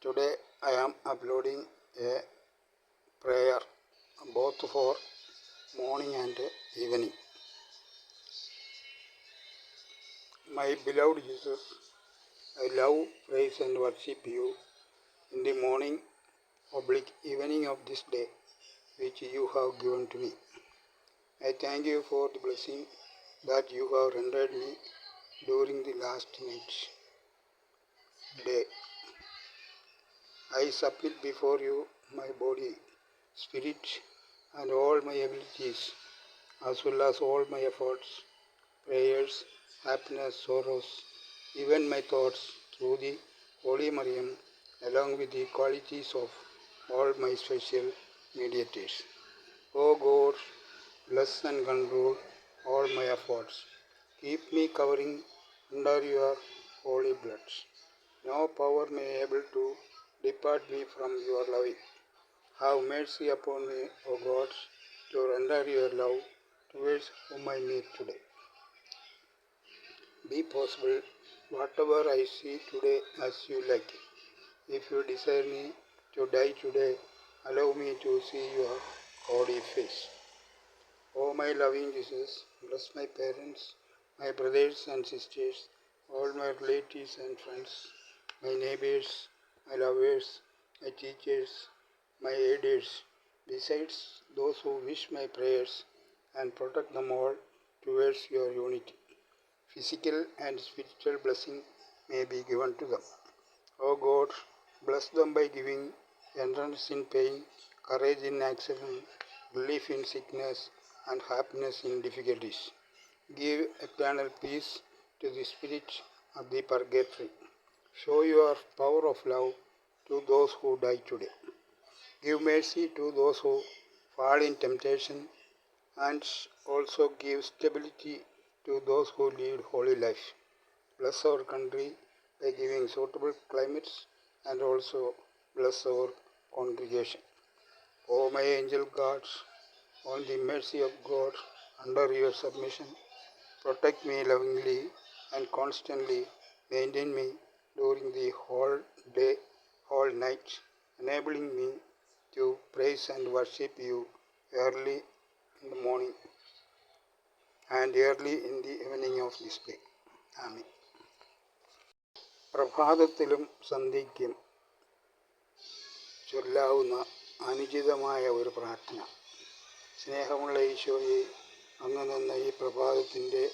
Today I am uploading a prayer both for morning and evening. My beloved Jesus, I love, praise and worship you in the morning evening of this day which you have given to me. I thank you for the blessing that you have rendered me during the last day. I submit before you my body, spirit and all my abilities, as well as all my efforts, prayers, happiness, sorrows, even my thoughts through the Holy Mariam, along with the qualities of all my special mediators. O God, bless and control all my efforts. Keep me covering under your holy blood. No power may able to depart me from your loving. Have mercy upon me, O God, to render your love towards whom I meet today. Be possible, whatever I see today as you like. If you desire me to die today, allow me to see your holy face. O my loving Jesus, bless my parents, my brothers and sisters, all my relatives and friends, my neighbors, my lovers, my teachers, my aiders, besides those who wish my prayers, and protect them all towards your unity. Physical and spiritual blessing may be given to them. O God, bless them by giving endurance in pain, courage in accident, relief in sickness, and happiness in difficulties. Give eternal peace to the spirit of the purgatory. Show your power of love to those who die today. Give mercy to those who fall in temptation, and also give stability to those who lead holy life. Bless our country by giving suitable climates, and also bless our congregation. O my angel gods, on the mercy of God, under your submission, protect me lovingly and constantly maintain me during the whole day, whole night, enabling me to praise and worship you early in the morning and early in the evening of this day. Amen. പ്രഭാതത്തിലും സന്ധ്യയ്ക്കും ചൊല്ലാവുന്ന അനുചിതമായ ഒരു പ്രാർത്ഥന. സ്നേഹമുള്ള ഈശോയെ, അങ്ങ് തന്ന ഈ പ്രഭാതത്തിൻ്റെ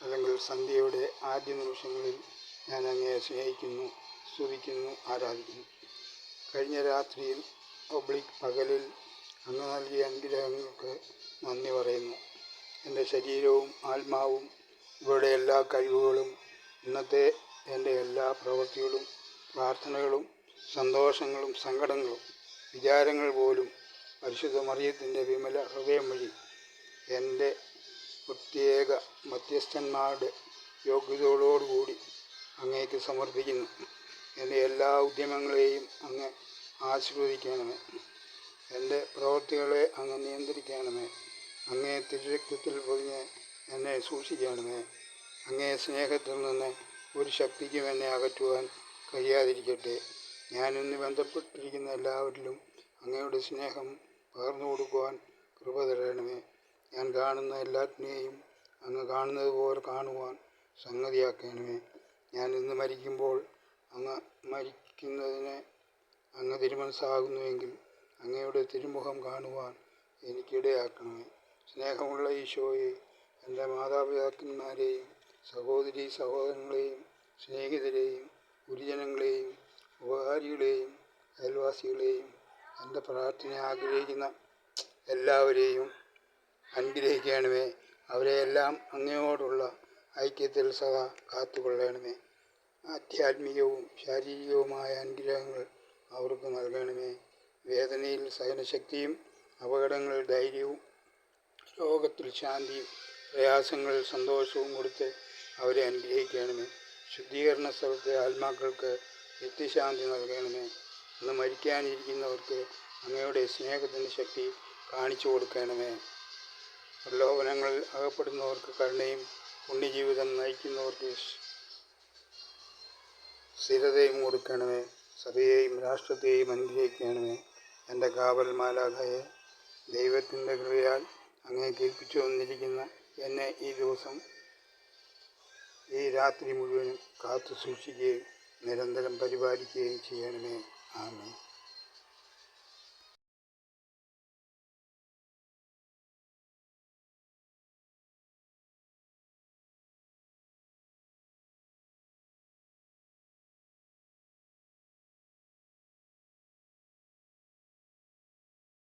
അല്ലെങ്കിൽ സന്ധ്യയുടെ ആദ്യ നിമിഷങ്ങളിൽ ഞാൻ അങ്ങയെ സ്നേഹിക്കുന്നു, സ്തുതിക്കുന്നു, ആരാധിക്കുന്നു. കഴിഞ്ഞ രാത്രിയിൽ പകലിൽ അങ്ങ് നൽകിയ അനുഗ്രഹങ്ങൾക്ക് നന്ദി പറയുന്നു. എൻ്റെ ശരീരവും ആത്മാവും ഇവയുടെ എല്ലാ കഴിവുകളും ഇന്നത്തെ എൻ്റെ എല്ലാ പ്രവൃത്തികളും പ്രാർത്ഥനകളും സന്തോഷങ്ങളും സങ്കടങ്ങളും വിചാരങ്ങൾ പോലും പരിശുദ്ധ മറിയത്തിൻ്റെ വിമല ഹൃദയം വഴി എൻ്റെ പ്രത്യേക മധ്യസ്ഥന്മാരുടെ യോഗ്യതയോടുകൂടി അങ്ങേക്ക് സമർപ്പിക്കുന്നു. എൻ്റെ എല്ലാ ഉദ്യമങ്ങളെയും അങ്ങ് ആശീർവദിക്കണമേ. എൻ്റെ പ്രവൃത്തികളെ അങ്ങ് നിയന്ത്രിക്കണമേ. അങ്ങേ തിരുരക്തത്തിൽ പൊതിഞ്ഞ് എന്നെ സൂക്ഷിക്കണമേ. അങ്ങേ സ്നേഹത്തിൽ നിന്ന് ഒരു ശക്തിക്കും എന്നെ അകറ്റുവാൻ കഴിയാതിരിക്കട്ടെ. ഞാനിന്ന് ബന്ധപ്പെട്ടിരിക്കുന്ന എല്ലാവരിലും അങ്ങയുടെ സ്നേഹം പകർന്നു കൊടുക്കുവാൻ കൃപ തരണമേ. ഞാൻ കാണുന്ന എല്ലാറ്റിനെയും അങ്ങ് കാണുന്നത് പോലെ കാണുവാൻ സംഗതിയാക്കണമേ. ഞാൻ ഇന്ന് മരിക്കുമ്പോൾ അങ്ങ് മരിക്കുന്നതിന് അങ്ങ് തിരുമനസ്സാകുന്നുവെങ്കിൽ അങ്ങയുടെ തിരുമുഖം കാണുവാൻ എനിക്കിടയാക്കണമേ. സ്നേഹമുള്ള ഈശോയെ, എൻ്റെ മാതാപിതാക്കന്മാരെയും സഹോദരീ സഹോദരങ്ങളെയും സ്നേഹിതരെയും ഗുരുജനങ്ങളെയും ഉപകാരികളെയും അയൽവാസികളെയും എൻ്റെ പ്രാർത്ഥന ആഗ്രഹിക്കുന്ന എല്ലാവരെയും അനുഗ്രഹിക്കണമേ. അവരെയെല്ലാം അങ്ങയോടുള്ള ഐക്യത്തിൽ സദാ കാത്തുകൊള്ളണമേ. ആധ്യാത്മികവും ശാരീരികവുമായ അനുഗ്രഹങ്ങൾ അവർക്ക് നൽകണമേ. വേദനയിൽ സഹനശക്തിയും അപകടങ്ങളിൽ ധൈര്യവും രോഗത്തിൽ ശാന്തിയും പ്രയാസങ്ങളിൽ സന്തോഷവും കൊടുത്ത് അവരെ അനുഗ്രഹിക്കണമേ. ശുദ്ധീകരണ സ്ഥലത്തെ ആത്മാക്കൾക്ക് നിത്യശാന്തി നൽകണമേ. ഇന്ന് മരിക്കാനിരിക്കുന്നവർക്ക് അങ്ങയുടെ സ്നേഹത്തിൻ്റെ ശക്തി കാണിച്ചു കൊടുക്കണമേ. പ്രലോഭനങ്ങളിൽ അകപ്പെടുന്നവർക്ക് കരുണയും പുണ്യജീവിതം നയിക്കുന്നവർക്ക് സ്ഥിരതയും കൊടുക്കണമേ. സഭയെയും രാഷ്ട്രത്തെയും അനുഗ്രഹിക്കണമേ. എൻ്റെ കാവൽ മാലാഖയെ, ദൈവത്തിൻ്റെ കൃപയാൽ അങ്ങേ കേൾപ്പിച്ചു വന്നിരിക്കുന്ന എന്നെ ഈ ദിവസം ഈ രാത്രി മുഴുവനും കാത്തു സൂക്ഷിക്കുകയും നിരന്തരം പരിപാലിക്കുകയും ചെയ്യണമേ. ആമേൻ.